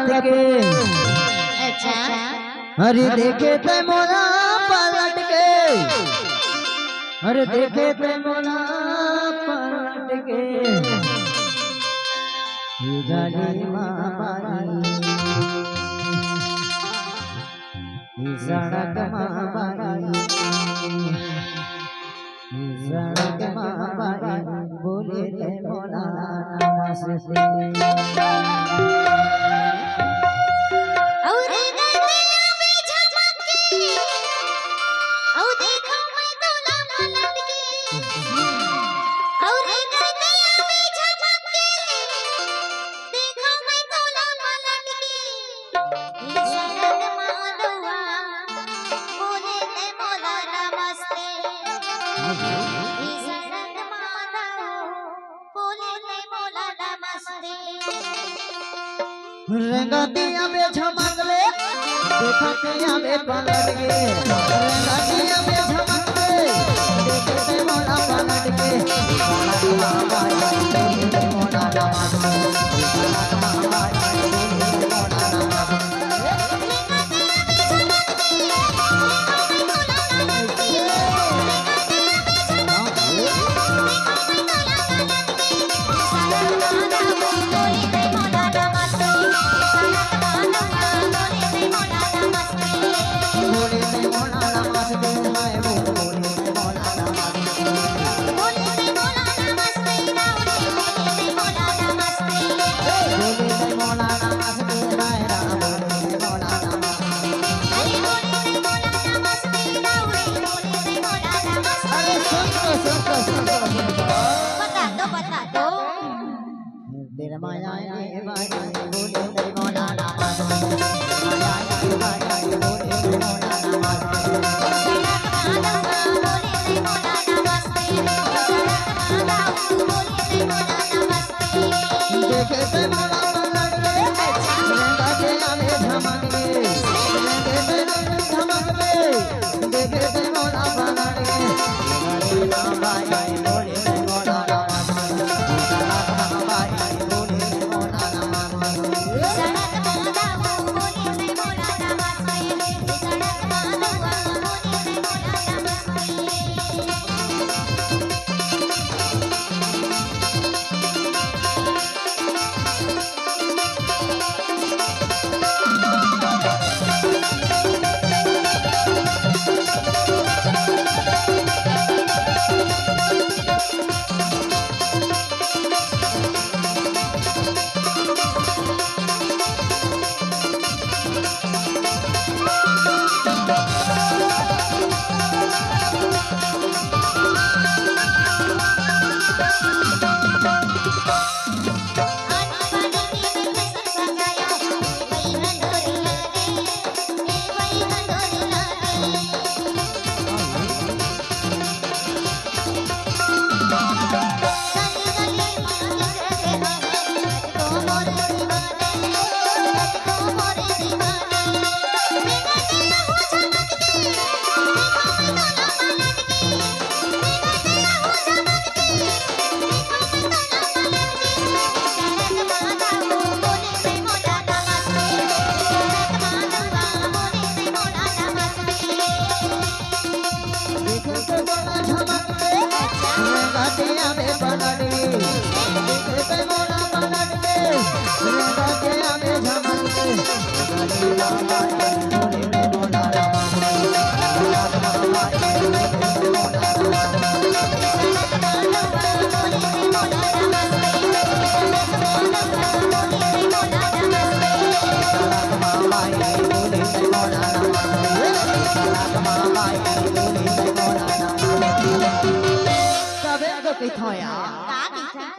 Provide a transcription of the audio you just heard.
पलट के अच्छा अरे देखे ते मोला पलट के अरे देखे ते मोला पलट के गाड़ी माबाई सड़क माबाई सड़क माबाई बोले ते मोला नमस्ते रंगतिया में झमक ले देखतिया में पलट के रंगतिया में झमक ले देखते मोला पलट के मोला बता दो तेरा माया ने भाई बोले तेरे मोला नमस्ते माया ने भाई बोले तेरे मोला नमस्ते देखे ते मोला पलट के रंगा के आले झमक के देखे ते झमक के देखे ते मोला पलट के ना भाई बोले तेरे मोला Thôi à.